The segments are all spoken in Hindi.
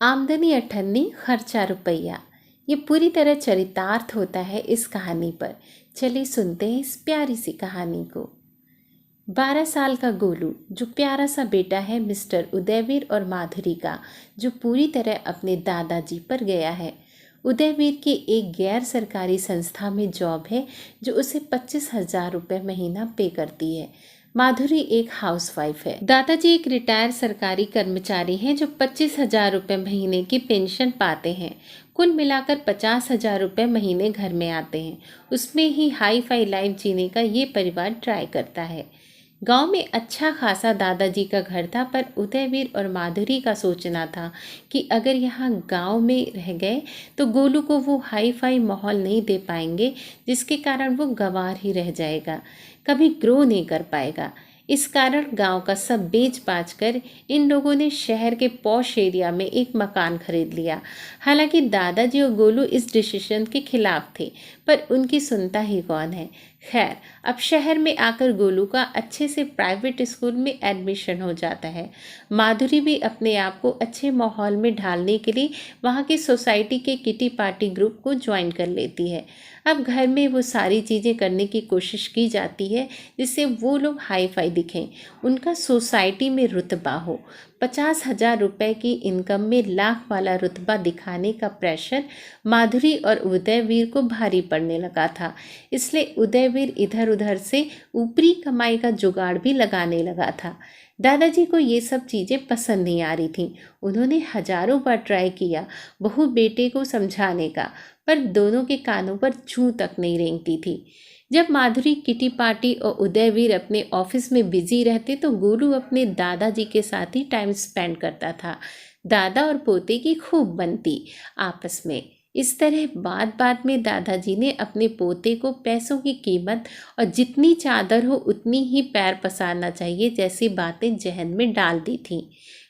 आमदनी अठन्नी खर्चा रुपया। ये पूरी तरह चरितार्थ होता है इस कहानी पर। चलिए सुनते हैं इस प्यारी सी कहानी को। 12 साल का गोलू, जो प्यारा सा बेटा है मिस्टर उदयवीर और माधुरी का, जो पूरी तरह अपने दादाजी पर गया है। उदयवीर की एक गैर सरकारी संस्था में जॉब है जो उसे 25,000 रुपये महीना पे करती है। माधुरी एक हाउसवाइफ है। दादाजी एक रिटायर सरकारी कर्मचारी हैं जो 25,000 रुपये महीने की पेंशन पाते हैं। कुल मिलाकर 50,000 रुपये महीने घर में आते हैं। उसमें ही हाई फाई लाइफ जीने का ये परिवार ट्राई करता है। गांव में अच्छा खासा दादाजी का घर था, पर उदयवीर और माधुरी का सोचना था कि अगर यहाँ गांव में रह गए तो गोलू को वो हाई फाई माहौल नहीं दे पाएंगे, जिसके कारण वो गंवार ही रह जाएगा, कभी ग्रो नहीं कर पाएगा। इस कारण गांव का सब बेच बाच कर इन लोगों ने शहर के पॉश एरिया में एक मकान खरीद लिया। हालांकि दादाजी और गोलू इस डिसीजन के खिलाफ थे, पर उनकी सुनता ही कौन है। खैर, अब शहर में आकर गोलू का अच्छे से प्राइवेट स्कूल में एडमिशन हो जाता है। माधुरी भी अपने आप को अच्छे माहौल में ढालने के लिए वहाँ की सोसाइटी के किटी पार्टी ग्रुप को ज्वाइन कर लेती है। अब घर में वो सारी चीज़ें करने की कोशिश की जाती है जिससे वो लोग हाई फाई दिखें, उनका सोसाइटी में रुतबा हो। 50,000 रुपये की इनकम में लाख वाला रुतबा दिखाने का प्रेशर माधुरी और उदयवीर को भारी पड़ने लगा था। इसलिए उदयवीर इधर उधर से ऊपरी कमाई का जुगाड़ भी लगाने लगा था। दादाजी को ये सब चीज़ें पसंद नहीं आ रही थीं। उन्होंने हजारों बार ट्राई किया बहू बेटे को समझाने का, पर दोनों के कानों पर जूं तक नहीं रेंगती थी। जब माधुरी किटी पार्टी और उदयवीर अपने ऑफिस में बिजी रहते तो गोलू अपने दादाजी के साथ ही टाइम स्पेंड करता था। दादा और पोते की खूब बनती आपस में। इस तरह बात बात में दादाजी ने अपने पोते को पैसों की कीमत और जितनी चादर हो उतनी ही पैर पसारना चाहिए जैसी बातें जहन में डाल दी थीं।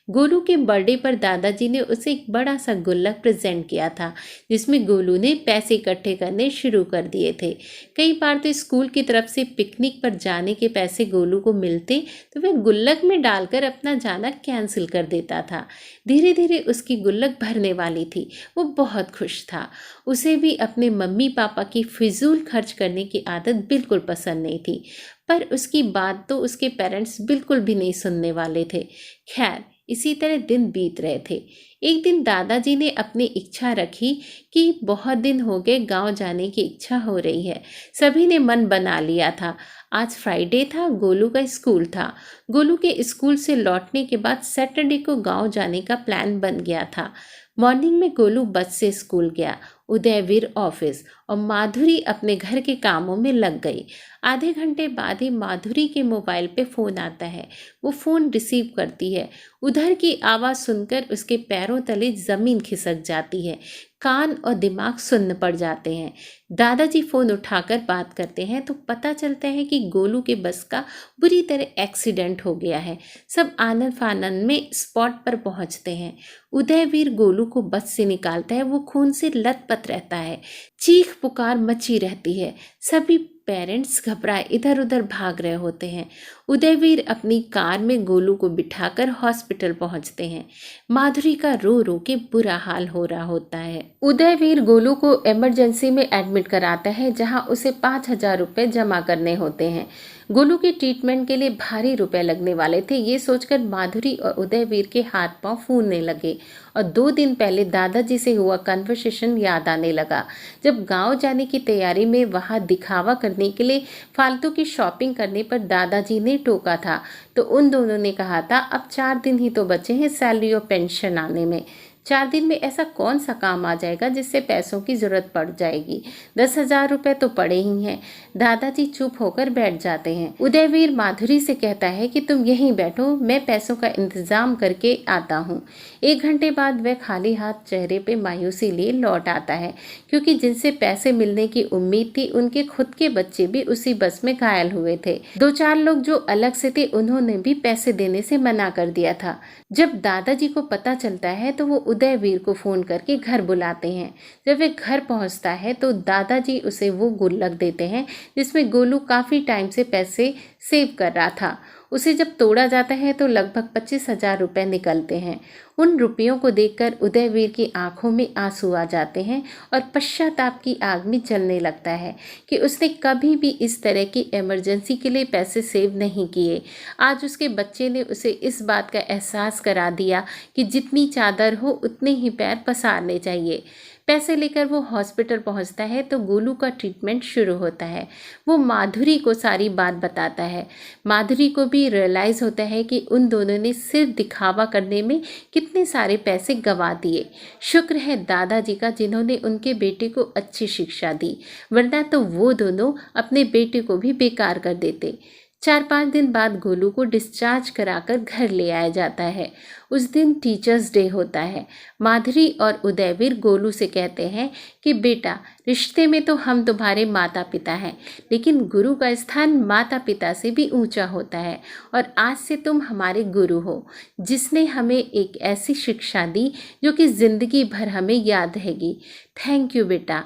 गोलू के बर्थडे पर दादाजी ने उसे एक बड़ा सा गुल्लक प्रेजेंट किया था, जिसमें गोलू ने पैसे इकट्ठे करने शुरू कर दिए थे। कई बार तो स्कूल की तरफ से पिकनिक पर जाने के पैसे गोलू को मिलते तो वह गुल्लक में डालकर अपना जाना कैंसिल कर देता था। धीरे धीरे उसकी गुल्लक भरने वाली थी। वो बहुत खुश था। उसे भी अपने मम्मी पापा की फिजूल खर्च करने की आदत बिल्कुल पसंद नहीं थी, पर उसकी बात तो उसके पेरेंट्स बिल्कुल भी नहीं सुनने वाले थे। खैर, इसी तरह दिन बीत रहे थे। एक दिन दादाजी ने अपनी इच्छा रखी कि बहुत दिन हो गए गांव जाने की इच्छा हो रही है। सभी ने मन बना लिया था। आज फ्राइडे था, गोलू का स्कूल था। गोलू के स्कूल से लौटने के बाद सैटरडे को गांव जाने का प्लान बन गया था। मॉर्निंग में गोलू बस से स्कूल गया, उदयवीर ऑफिस और माधुरी अपने घर के कामों में लग गई। आधे घंटे बाद ही माधुरी के मोबाइल पे फ़ोन आता है। वो फ़ोन रिसीव करती है। उधर की आवाज़ सुनकर उसके पैरों तले ज़मीन खिसक जाती है। कान और दिमाग सुन्न पड़ जाते हैं। दादाजी फ़ोन उठाकर बात करते हैं तो पता चलता है कि गोलू के बस का बुरी तरह एक्सीडेंट हो गया है। सब आनंद फानंद में स्पॉट पर पहुंचते हैं। उदयवीर गोलू को बस से निकालता है। वो खून से लथपथ रहता है। चीख पुकार मची रहती है। सभी पेरेंट्स घबराए इधर उधर भाग रहे होते हैं। उदयवीर अपनी कार में गोलू को बिठाकर हॉस्पिटल पहुंचते हैं। माधुरी का रो रो के बुरा हाल हो रहा होता है। उदयवीर गोलू को इमरजेंसी में एडमिट कराता है, जहां उसे 5,000 रुपये जमा करने होते हैं। गोलू के ट्रीटमेंट के लिए भारी रुपए लगने वाले थे। ये सोचकर माधुरी और उदयवीर के हाथ पांव फूलने लगे और 2 दिन पहले दादाजी से हुआ कन्वर्सेशन याद आने लगा। जब गांव जाने की तैयारी में वहां दिखावा करने के लिए फालतू की शॉपिंग करने पर दादाजी ने टोका था, तो उन दोनों ने कहा था अब 4 दिन ही तो बचे हैं सैलरी और पेंशन आने में। 4 दिन में ऐसा कौन सा काम आ जाएगा जिससे पैसों की जरूरत पड़ जाएगी। 10,000 रुपये तो पड़े ही हैं। दादाजी चुप होकर बैठ जाते हैं। उदयवीर माधुरी से कहता है कि तुम यहीं बैठो, मैं पैसों का इंतजाम करके आता हूँ। 1 घंटे बाद वह खाली हाथ चेहरे पे मायूसी लिए लौट आता है, क्योंकि जिनसे पैसे मिलने की उम्मीद थी उनके खुद के बच्चे भी उसी बस में घायल हुए थे। 2-4 लोग जो अलग से थे उन्होंने भी पैसे देने से मना कर दिया था। जब दादाजी को पता चलता है तो वो उदयवीर को फ़ोन करके घर बुलाते हैं। जब वे घर पहुंचता है तो दादाजी उसे वो गुल्लक देते हैं जिसमें गोलू काफ़ी टाइम से पैसे सेव कर रहा था। उसे जब तोड़ा जाता है तो लगभग 25,000 रुपये निकलते हैं। उन रुपयों को देखकर उदयवीर की आंखों में आंसू आ जाते हैं और पश्चाताप की आग में जलने लगता है कि उसने कभी भी इस तरह की इमरजेंसी के लिए पैसे सेव नहीं किए। आज उसके बच्चे ने उसे इस बात का एहसास करा दिया कि जितनी चादर हो उतने ही पैर पसारने चाहिए। पैसे लेकर वो हॉस्पिटल पहुंचता है तो गोलू का ट्रीटमेंट शुरू होता है। वो माधुरी को सारी बात बताता है। माधुरी को भी रियलाइज़ होता है कि उन दोनों ने सिर्फ दिखावा करने में कितने सारे पैसे गंवा दिए। शुक्र है दादाजी का जिन्होंने उनके बेटे को अच्छी शिक्षा दी, वरना तो वो दोनों अपने बेटे को भी बेकार कर देते। 4-5 दिन बाद गोलू को डिस्चार्ज कराकर घर ले आया जाता है। उस दिन टीचर्स डे होता है। माधुरी और उदयवीर गोलू से कहते हैं कि बेटा, रिश्ते में तो हम तुम्हारे माता पिता हैं, लेकिन गुरु का स्थान माता पिता से भी ऊंचा होता है और आज से तुम हमारे गुरु हो, जिसने हमें एक ऐसी शिक्षा दी जो कि ज़िंदगी भर हमें याद रहेगी। थैंक यू बेटा,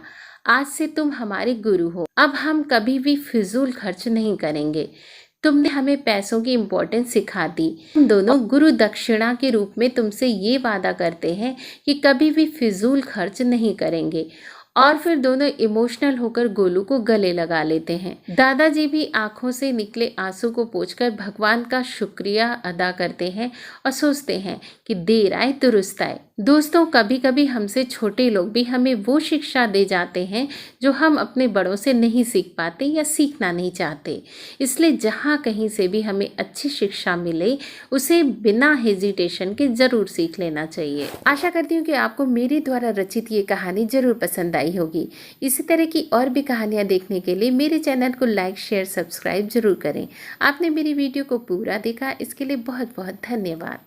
आज से तुम हमारे गुरु हो। अब हम कभी भी फिजूल खर्च नहीं करेंगे। तुमने हमें पैसों की इम्पोर्टेंस सिखा दी। हम दोनों गुरु दक्षिणा के रूप में तुमसे ये वादा करते हैं कि कभी भी फिजूल खर्च नहीं करेंगे। और फिर दोनों इमोशनल होकर गोलू को गले लगा लेते हैं। दादाजी भी आंखों से निकले आंसू को पोंछकर भगवान का शुक्रिया अदा करते हैं और सोचते हैं कि देर आए दुरुस्त आए। दोस्तों, कभी कभी हमसे छोटे लोग भी हमें वो शिक्षा दे जाते हैं जो हम अपने बड़ों से नहीं सीख पाते या सीखना नहीं चाहते। इसलिए जहाँ कहीं से भी हमें अच्छी शिक्षा मिले, उसे बिना हेजिटेशन के ज़रूर सीख लेना चाहिए। आशा करती हूँ कि आपको मेरे द्वारा रचित ये कहानी ज़रूर पसंद आई होगी। इसी तरह की और भी कहानियाँ देखने के लिए मेरे चैनल को लाइक, शेयर, सब्सक्राइब जरूर करें। आपने मेरी वीडियो को पूरा देखा, इसके लिए बहुत बहुत धन्यवाद।